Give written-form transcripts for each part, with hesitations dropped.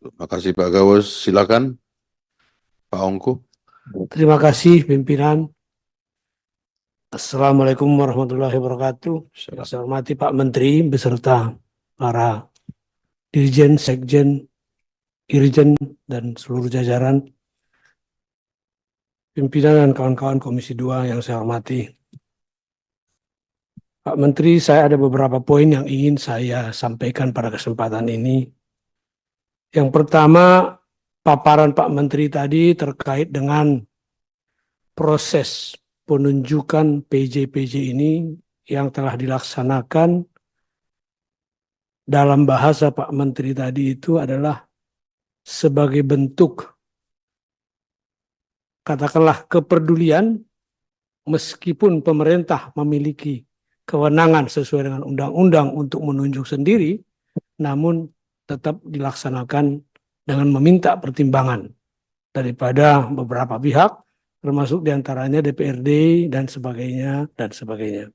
Terima kasih Pak Gawus. Silakan Pak Ongko. Terima kasih pimpinan. Assalamualaikum warahmatullahi wabarakatuh. Yang saya hormati Pak Menteri beserta para Dirjen, Sekjen, Irjen, dan seluruh jajaran pimpinan dan kawan-kawan Komisi 2 yang saya hormati. Pak Menteri, saya ada beberapa poin yang ingin saya sampaikan pada kesempatan ini. Yang pertama, paparan Pak Menteri tadi terkait dengan proses penunjukan PJ-PJ ini yang telah dilaksanakan dalam bahasa Pak Menteri tadi itu adalah sebagai bentuk katakanlah kepedulian meskipun pemerintah memiliki kewenangan sesuai dengan undang-undang untuk menunjuk sendiri, namun tetap dilaksanakan dengan meminta pertimbangan daripada beberapa pihak, termasuk diantaranya DPRD dan sebagainya dan sebagainya.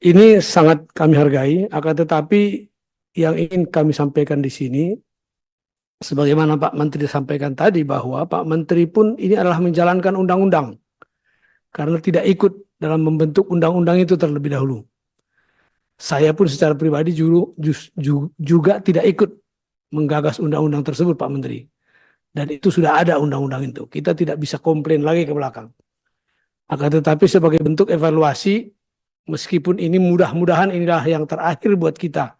Ini sangat kami hargai, akan tetapi yang ingin kami sampaikan di sini, sebagaimana Pak Menteri sampaikan tadi bahwa Pak Menteri pun ini adalah menjalankan undang-undang karena tidak ikut dalam membentuk undang-undang itu terlebih dahulu. Saya pun secara pribadi juga tidak ikut menggagas undang-undang tersebut Pak Menteri. Dan itu sudah ada undang-undang itu. Kita tidak bisa komplain lagi ke belakang. Akan tetapi sebagai bentuk evaluasi, meskipun ini mudah-mudahan inilah yang terakhir buat kita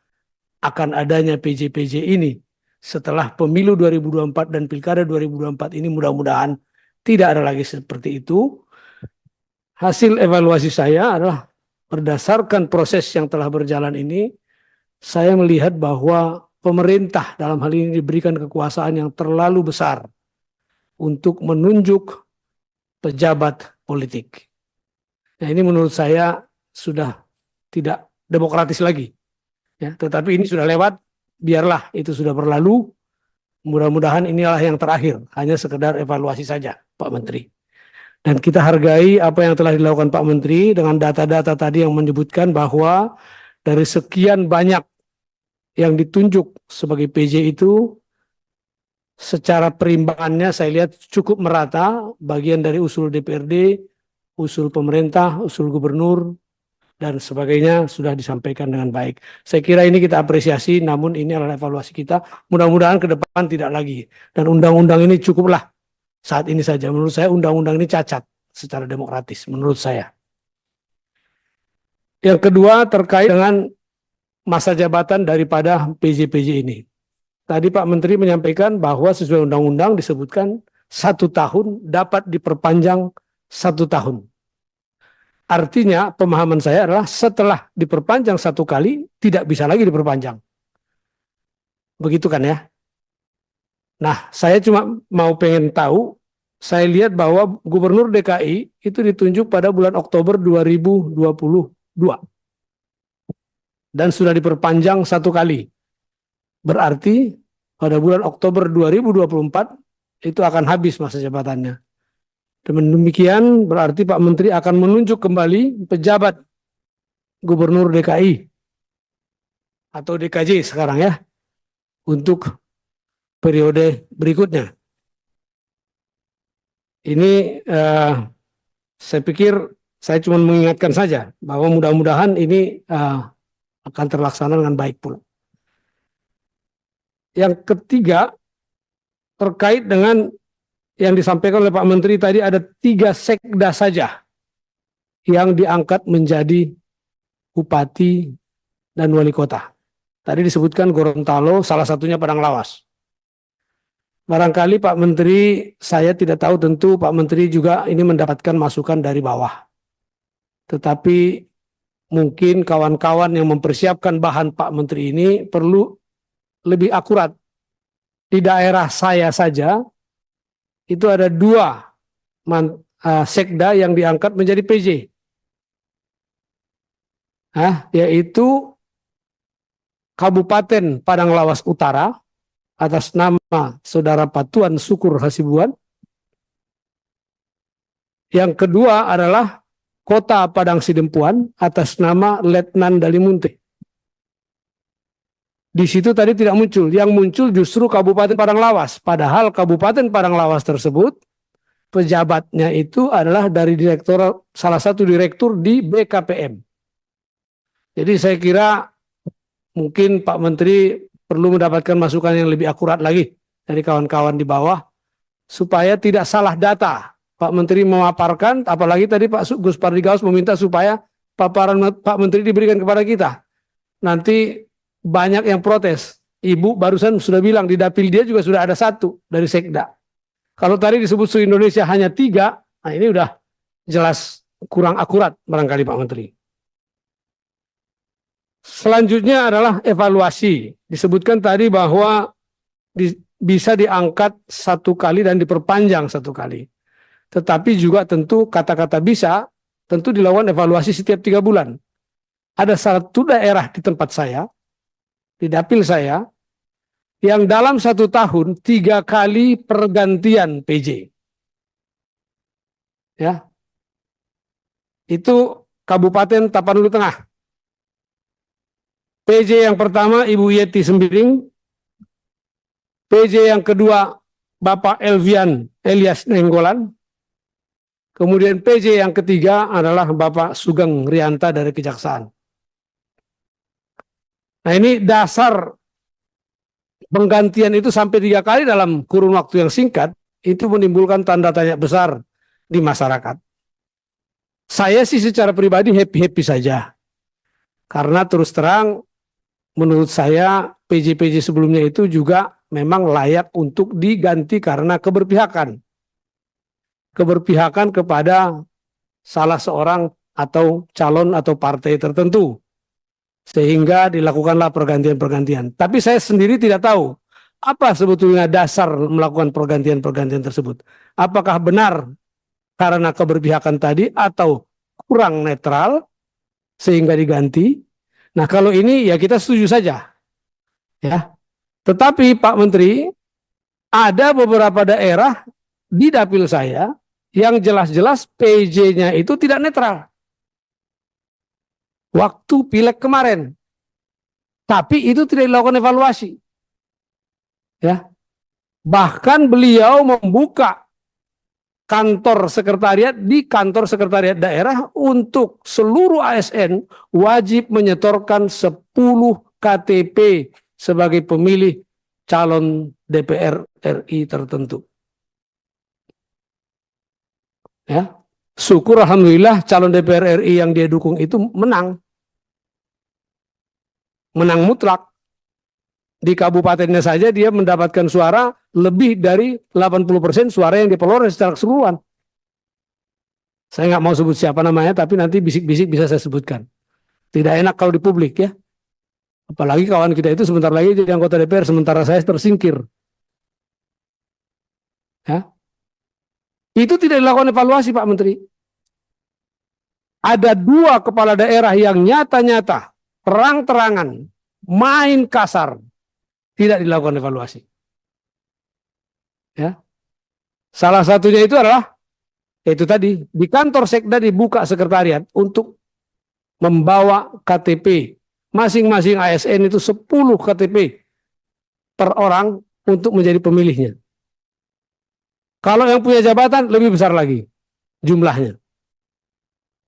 akan adanya PJ-PJ ini setelah pemilu 2024 dan pilkada 2024 ini mudah-mudahan tidak ada lagi seperti itu. Hasil evaluasi saya adalah berdasarkan proses yang telah berjalan ini, saya melihat bahwa pemerintah dalam hal ini diberikan kekuasaan yang terlalu besar untuk menunjuk pejabat politik. Nah, ini menurut saya sudah tidak demokratis lagi. Ya, tetapi ini sudah lewat, biarlah itu sudah berlalu. Mudah-mudahan inilah yang terakhir, hanya sekedar evaluasi saja, Pak Menteri. Dan kita hargai apa yang telah dilakukan Pak Menteri dengan data-data tadi yang menyebutkan bahwa dari sekian banyak yang ditunjuk sebagai PJ itu, secara perimbangannya saya lihat cukup merata, bagian dari usul DPRD, usul pemerintah, usul gubernur, dan sebagainya sudah disampaikan dengan baik. Saya kira ini kita apresiasi, namun ini adalah evaluasi kita. Mudah-mudahan ke depan tidak lagi. Dan undang-undang ini cukuplah saat ini saja. Menurut saya undang-undang ini cacat secara demokratis, menurut saya. Yang kedua terkait dengan masa jabatan daripada PJ-PJ ini. Tadi Pak Menteri menyampaikan bahwa sesuai undang-undang disebutkan 1 tahun dapat diperpanjang 1 tahun. Artinya pemahaman saya adalah setelah diperpanjang 1 kali tidak bisa lagi diperpanjang. Begitu kan ya? Nah, saya cuma mau pengen tahu, saya lihat bahwa Gubernur DKI itu ditunjuk pada bulan Oktober 2022 dan sudah diperpanjang 1 kali. Berarti pada bulan Oktober 2024 itu akan habis masa jabatannya. Dengan demikian berarti Pak Menteri akan menunjuk kembali pejabat Gubernur DKI atau DKJ sekarang ya untuk periode berikutnya. Ini saya pikir saya cuma mengingatkan saja bahwa mudah-mudahan ini akan terlaksana dengan baik pula. Yang ketiga terkait dengan yang disampaikan oleh Pak Menteri tadi, ada 3 sekda saja yang diangkat menjadi bupati dan wali kota. Tadi disebutkan Gorontalo, salah satunya Padang Lawas. Barangkali Pak Menteri, saya tidak tahu, tentu Pak Menteri juga ini mendapatkan masukan dari bawah. Tetapi mungkin kawan-kawan yang mempersiapkan bahan Pak Menteri ini perlu lebih akurat. Di daerah saya saja, itu ada 2 sekda yang diangkat menjadi PJ. Yaitu Kabupaten Padang Lawas Utara atas nama Saudara Patuan Syukur Hasibuan. Yang kedua adalah Kota Padang Sidempuan atas nama Letnan Dalimunte. Di situ tadi tidak muncul. Yang muncul justru Kabupaten Padanglawas. Padahal Kabupaten Padanglawas tersebut pejabatnya itu adalah dari direktur, salah satu direktur di BKPM. Jadi saya kira mungkin Pak Menteri perlu mendapatkan masukan yang lebih akurat lagi dari kawan-kawan di bawah supaya tidak salah data. Pak Menteri memaparkan, apalagi tadi Pak Gus Pardigaus meminta supaya paparan Pak Menteri diberikan kepada kita. Nanti banyak yang protes. Ibu barusan sudah bilang di dapil dia juga sudah ada satu dari Sekda. Kalau tadi disebut seluruh Indonesia hanya 3, nah ini udah jelas kurang akurat barangkali Pak Menteri. Selanjutnya adalah evaluasi. Disebutkan tadi bahwa bisa diangkat 1 kali dan diperpanjang 1 kali. Tetapi juga tentu kata-kata bisa tentu dilakukan evaluasi setiap 3 bulan. Ada satu daerah di tempat saya, di dapil saya, yang dalam 1 tahun 3 kali pergantian PJ. Ya, itu Kabupaten Tapanuli Tengah. PJ yang pertama Ibu Yeti Sembiring, PJ yang kedua Bapak Elvian Elias Nenggolan, kemudian PJ yang ketiga adalah Bapak Sugeng Rianta dari Kejaksaan. Nah ini dasar penggantian itu sampai 3 kali dalam kurun waktu yang singkat, itu menimbulkan tanda tanya besar di masyarakat. Saya sih secara pribadi happy-happy saja. Karena terus terang, menurut saya PJ-PJ sebelumnya itu juga memang layak untuk diganti karena keberpihakan. Keberpihakan kepada salah seorang atau calon atau partai tertentu. Sehingga dilakukanlah pergantian-pergantian. Tapi saya sendiri tidak tahu apa sebetulnya dasar melakukan pergantian-pergantian tersebut. Apakah benar karena keberpihakan tadi atau kurang netral sehingga diganti. Nah kalau ini ya kita setuju saja. Ya. Tetapi Pak Menteri, ada beberapa daerah di dapil saya yang jelas-jelas PJ-nya itu tidak netral. Waktu pileg kemarin. Tapi itu tidak dilakukan evaluasi. Ya. Bahkan beliau membuka kantor sekretariat di kantor sekretariat daerah untuk seluruh ASN wajib menyetorkan 10 KTP sebagai pemilih calon DPR RI tertentu. Ya. Syukur alhamdulillah calon DPR RI yang dia dukung itu menang. Menang mutlak. Di kabupatennya saja dia mendapatkan suara lebih dari 80% suara yang diperoleh secara keseluruhan. Saya nggak mau sebut siapa namanya, tapi nanti bisik-bisik bisa saya sebutkan. Tidak enak kalau di publik ya. Apalagi kawan kita itu sebentar lagi jadi anggota DPR, sementara saya tersingkir. Ya. Itu tidak dilakukan evaluasi Pak Menteri. Ada 2 kepala daerah yang nyata-nyata, terang-terangan, main kasar, tidak dilakukan evaluasi. Ya. Salah satunya itu adalah, itu tadi, di kantor Sekda dibuka sekretariat untuk membawa KTP. Masing-masing ASN itu 10 KTP per orang untuk menjadi pemilihnya. Kalau yang punya jabatan lebih besar lagi jumlahnya.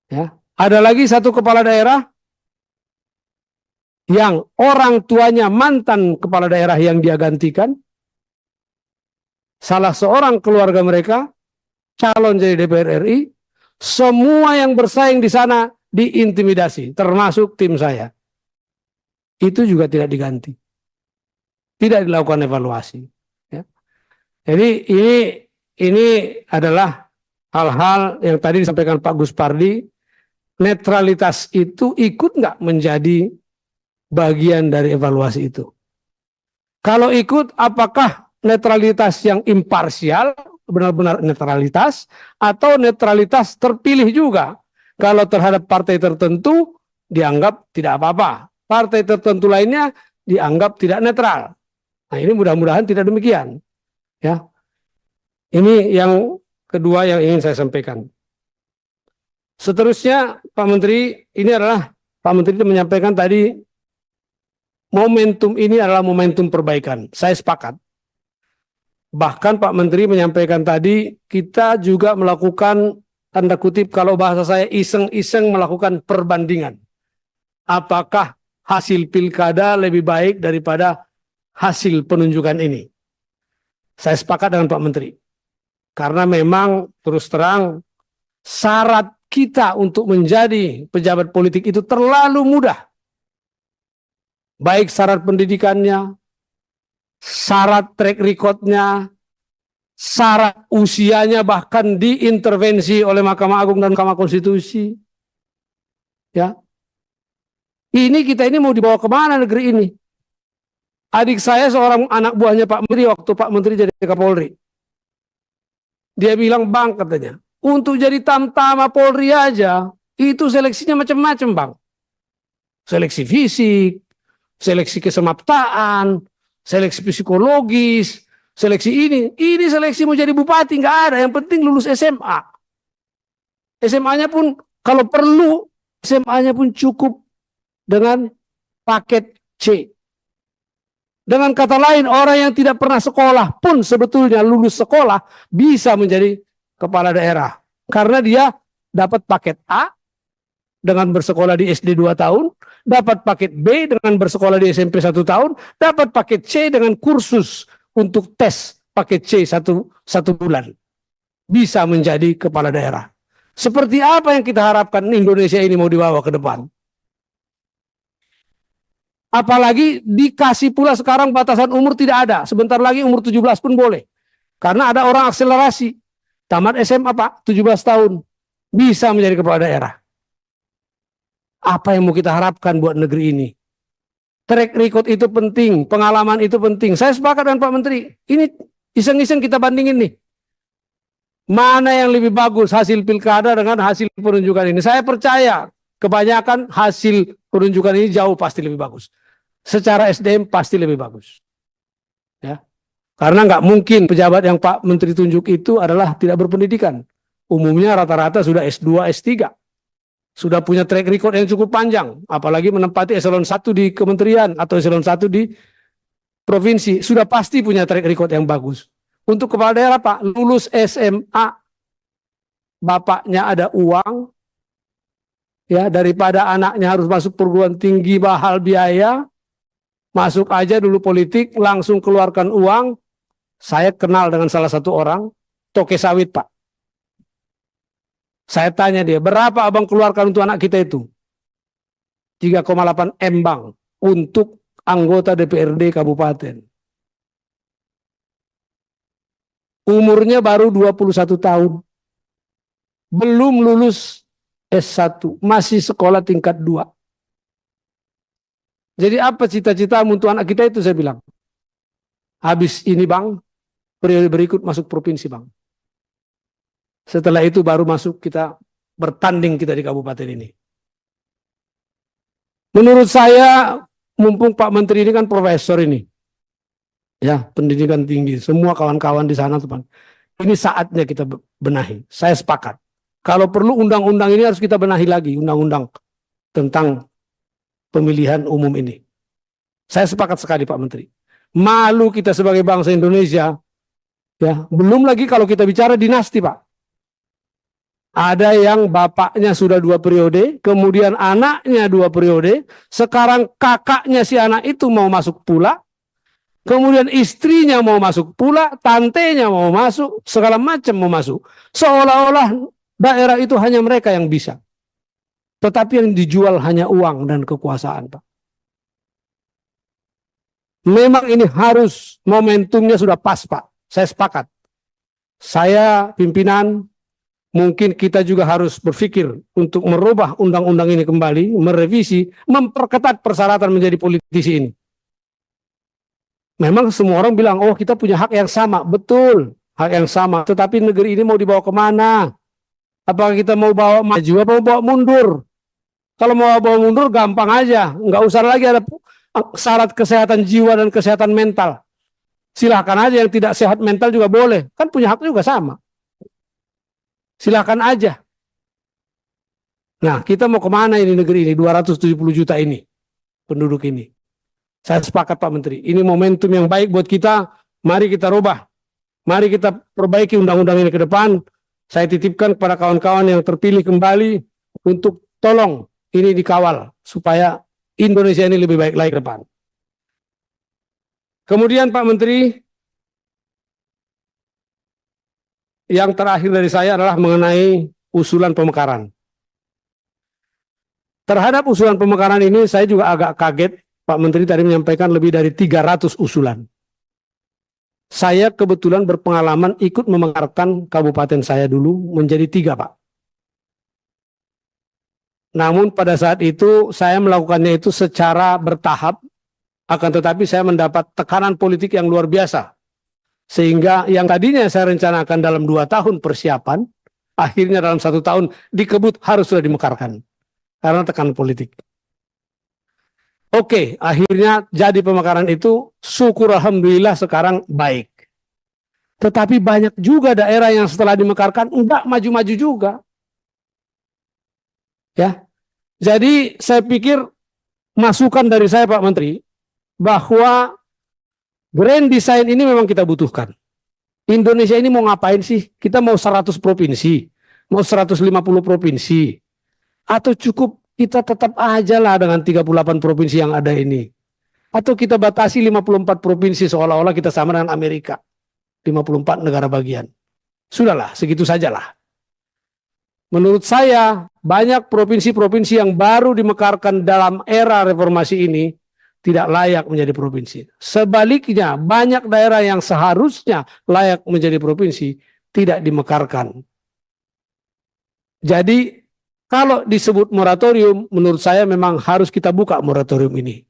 Ya. Ada lagi 1 kepala daerah yang orang tuanya mantan kepala daerah yang dia gantikan. Salah seorang keluarga mereka calon jadi DPR RI, semua yang bersaing di sana diintimidasi, termasuk tim saya. Itu juga tidak diganti. Tidak dilakukan evaluasi. Ya. Jadi ini adalah hal-hal yang tadi disampaikan Pak Gus Pardi. Netralitas itu ikut nggak menjadi bagian dari evaluasi itu? Kalau ikut, apakah netralitas yang imparsial, benar-benar netralitas, atau netralitas terpilih juga? Kalau terhadap partai tertentu dianggap tidak apa-apa, partai tertentu lainnya dianggap tidak netral. Nah ini mudah-mudahan tidak demikian. Ya, ini yang kedua yang ingin saya sampaikan. Seterusnya Pak Menteri, ini adalah Pak Menteri menyampaikan tadi momentum ini adalah momentum perbaikan. Saya sepakat. Bahkan Pak Menteri menyampaikan tadi, kita juga melakukan, tanda kutip kalau bahasa saya, iseng-iseng melakukan perbandingan. Apakah hasil pilkada lebih baik daripada hasil penunjukan ini? Saya sepakat dengan Pak Menteri. Karena memang terus terang syarat kita untuk menjadi pejabat politik itu terlalu mudah. Baik syarat pendidikannya, syarat track recordnya, syarat usianya bahkan diintervensi oleh Mahkamah Agung dan Mahkamah Konstitusi. Ya, kita ini mau dibawa kemana negeri ini? Adik saya seorang anak buahnya Pak Menteri waktu Pak Menteri jadi Kapolri. Dia bilang, Bang, katanya, untuk jadi tamtama Polri aja, itu seleksinya macam-macam, Bang. Seleksi fisik, seleksi kesemaptaan, seleksi psikologis, seleksi ini. Ini seleksi mau jadi bupati, nggak ada. Yang penting lulus SMA. SMA-nya pun, kalau perlu, SMA-nya pun cukup dengan paket C. Dengan kata lain, orang yang tidak pernah sekolah pun sebetulnya lulus sekolah bisa menjadi kepala daerah. Karena dia dapat paket A dengan bersekolah di SD 2 tahun, dapat paket B dengan bersekolah di SMP 1 tahun, dapat paket C dengan kursus untuk tes paket C satu bulan. Bisa menjadi kepala daerah. Seperti apa yang kita harapkan Indonesia ini mau dibawa ke depan? Apalagi dikasih pula sekarang batasan umur tidak ada. Sebentar lagi umur 17 pun boleh. Karena ada orang akselerasi. Tamat SMA Pak, 17 tahun. Bisa menjadi kepala daerah. Apa yang mau kita harapkan buat negeri ini? Track record itu penting, pengalaman itu penting. Saya sepakat dengan Pak Menteri. Ini iseng-iseng kita bandingin nih. Mana yang lebih bagus hasil pilkada dengan hasil penunjukan ini? Saya percaya kebanyakan hasil penunjukan ini jauh pasti lebih bagus. Secara SDM pasti lebih bagus. Ya. Karena nggak mungkin pejabat yang Pak Menteri tunjuk itu adalah tidak berpendidikan. Umumnya rata-rata sudah S2, S3. Sudah punya track record yang cukup panjang. Apalagi menempati eselon 1 di kementerian atau eselon 1 di provinsi. Sudah pasti punya track record yang bagus. Untuk kepala daerah Pak, lulus SMA, bapaknya ada uang, ya daripada anaknya harus masuk perguruan tinggi mahal biaya, masuk aja dulu politik, langsung keluarkan uang. Saya kenal dengan salah satu orang, toke sawit Pak. Saya tanya dia, berapa abang keluarkan untuk anak kita itu? 3,8 M Bang, untuk anggota DPRD kabupaten. Umurnya baru 21 tahun. Belum lulus S1, masih sekolah tingkat 2. Jadi apa cita-cita untuk anak kita itu, saya bilang. Habis ini Bang, periode berikut masuk provinsi Bang. Setelah itu baru masuk kita bertanding kita di kabupaten ini. Menurut saya, mumpung Pak Menteri ini kan profesor ini. Ya, pendidikan tinggi. Semua kawan-kawan di sana teman. Ini saatnya kita benahi. Saya sepakat. Kalau perlu undang-undang ini harus kita benahi lagi, undang-undang tentang pemilihan umum ini. Saya sepakat sekali Pak Menteri. Malu kita sebagai bangsa Indonesia. Ya, belum lagi kalau kita bicara dinasti Pak. Ada yang bapaknya sudah 2 periode, kemudian anaknya 2 periode, sekarang kakaknya si anak itu mau masuk pula, kemudian istrinya mau masuk pula, tantenya mau masuk, segala macam mau masuk. Seolah-olah daerah itu hanya mereka yang bisa. Tetapi yang dijual hanya uang dan kekuasaan Pak. Memang ini harus momentumnya sudah pas Pak. Saya sepakat. Saya pimpinan, mungkin kita juga harus berpikir untuk merubah undang-undang ini kembali, merevisi, memperketat persyaratan menjadi politisi ini. Memang semua orang bilang, oh kita punya hak yang sama. Betul, hak yang sama. Tetapi negeri ini mau dibawa kemana? Apakah kita mau bawa maju, apa mau bawa mundur? Kalau mau bawa mundur gampang aja. Nggak usah lagi ada syarat kesehatan jiwa dan kesehatan mental. Silahkan aja yang tidak sehat mental juga boleh. Kan punya hak juga sama. Silakan aja. Nah, kita mau kemana ini negeri ini? 270 juta ini, penduduk ini. Saya sepakat Pak Menteri, ini momentum yang baik buat kita, mari kita rubah. Mari kita perbaiki undang-undang ini ke depan. Saya titipkan kepada kawan-kawan yang terpilih kembali untuk tolong ini dikawal supaya Indonesia ini lebih baik lagi ke depan. Kemudian Pak Menteri, yang terakhir dari saya adalah mengenai usulan pemekaran. Terhadap usulan pemekaran ini saya juga agak kaget, Pak Menteri tadi menyampaikan lebih dari 300 usulan. Saya kebetulan berpengalaman ikut memekarkan kabupaten saya dulu menjadi 3, Pak. Namun pada saat itu saya melakukannya itu secara bertahap, akan tetapi saya mendapat tekanan politik yang luar biasa. Sehingga yang tadinya saya rencanakan dalam 2 tahun persiapan, akhirnya dalam 1 tahun dikebut harus sudah dimekarkan. Karena tekanan politik. Oke, akhirnya jadi pemekaran itu, syukur alhamdulillah sekarang baik. Tetapi banyak juga daerah yang setelah dimekarkan enggak maju-maju juga. Ya. Jadi saya pikir masukan dari saya Pak Menteri bahwa grand design ini memang kita butuhkan. Indonesia ini mau ngapain sih? Kita mau 100 provinsi, mau 150 provinsi, atau cukup kita tetap aja lah dengan 38 provinsi yang ada ini. Atau kita batasi 54 provinsi seolah-olah kita sama dengan Amerika. 54 negara bagian. Sudahlah, segitu sajalah. Menurut saya, banyak provinsi-provinsi yang baru dimekarkan dalam era reformasi ini tidak layak menjadi provinsi. Sebaliknya, banyak daerah yang seharusnya layak menjadi provinsi tidak dimekarkan. Jadi, kalau disebut moratorium, menurut saya memang harus kita buka moratorium ini.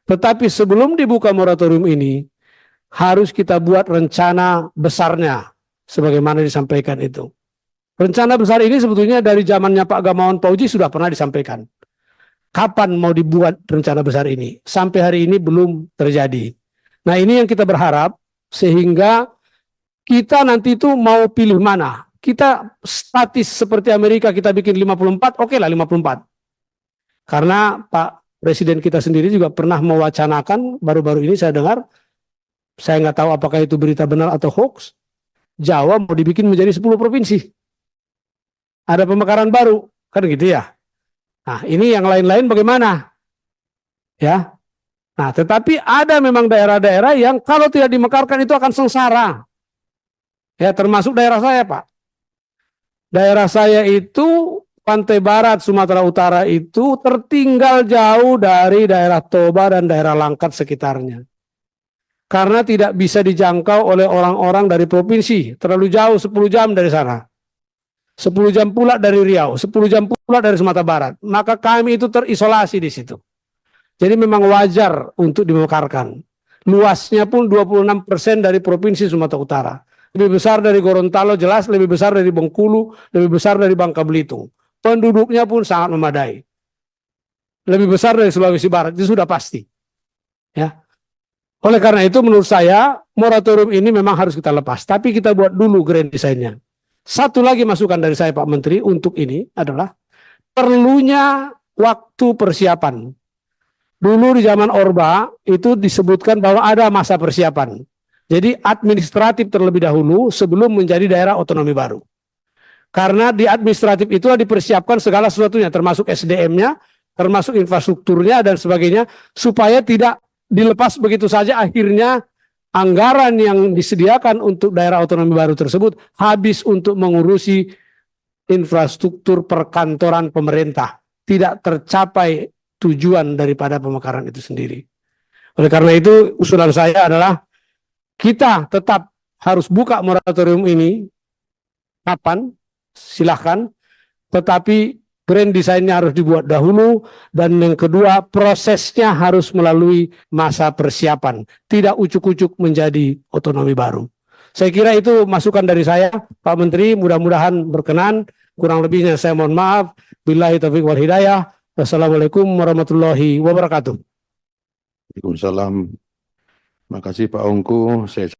Tetapi sebelum dibuka moratorium ini, harus kita buat rencana besarnya, sebagaimana disampaikan itu. Rencana besar ini sebetulnya dari zamannya Pak Gamawan Fauzi sudah pernah disampaikan. Kapan mau dibuat rencana besar ini? Sampai hari ini belum terjadi. Nah ini yang kita berharap, sehingga kita nanti itu mau pilih mana. Kita statis seperti Amerika, kita bikin 54, oke lah 54. Karena Pak Presiden kita sendiri juga pernah mewacanakan, baru-baru ini saya dengar, saya nggak tahu apakah itu berita benar atau hoax, Jawa mau dibikin menjadi 10 provinsi. Ada pemekaran baru, kan gitu ya. Nah ini yang lain-lain bagaimana? Ya. Nah tetapi ada memang daerah-daerah yang kalau tidak dimekarkan itu akan sengsara. Ya termasuk daerah saya Pak. Daerah saya itu pantai barat Sumatera Utara itu tertinggal jauh dari daerah Toba dan daerah Langkat sekitarnya. Karena tidak bisa dijangkau oleh orang-orang dari provinsi. Terlalu jauh 10 jam dari sana. 10 jam pula dari Riau. 10 jam pula dari Sumatera Barat. Maka kami itu terisolasi di situ. Jadi memang wajar untuk dimekarkan. Luasnya pun 26% dari provinsi Sumatera Utara. Lebih besar dari Gorontalo jelas, lebih besar dari Bengkulu, lebih besar dari Bangka Belitung. Penduduknya pun sangat memadai. Lebih besar dari Sulawesi Barat, itu sudah pasti. Ya. Oleh karena itu menurut saya moratorium ini memang harus kita lepas. Tapi kita buat dulu grand design-nya. Satu lagi masukan dari saya Pak Menteri untuk ini adalah perlunya waktu persiapan. Dulu di zaman Orba itu disebutkan bahwa ada masa persiapan. Jadi administratif terlebih dahulu sebelum menjadi daerah otonomi baru. Karena di administratif itu dipersiapkan segala sesuatunya, termasuk SDM-nya, termasuk infrastrukturnya dan sebagainya, supaya tidak dilepas begitu saja akhirnya anggaran yang disediakan untuk daerah otonomi baru tersebut habis untuk mengurusi infrastruktur perkantoran pemerintah. Tidak tercapai tujuan daripada pemekaran itu sendiri. Oleh karena itu usulan saya adalah kita tetap harus buka moratorium ini. Kapan? Silahkan. Tetapi grand design-nya harus dibuat dahulu. Dan yang kedua, prosesnya harus melalui masa persiapan. Tidak ucuk-ucuk menjadi otonomi baru. Saya kira itu masukan dari saya, Pak Menteri. Mudah-mudahan berkenan. Kurang lebihnya saya mohon maaf. Billahi taufiq wal hidayah. Wassalamualaikum warahmatullahi wabarakatuh. Waalaikumsalam. Terima kasih Pak Ongku. Saya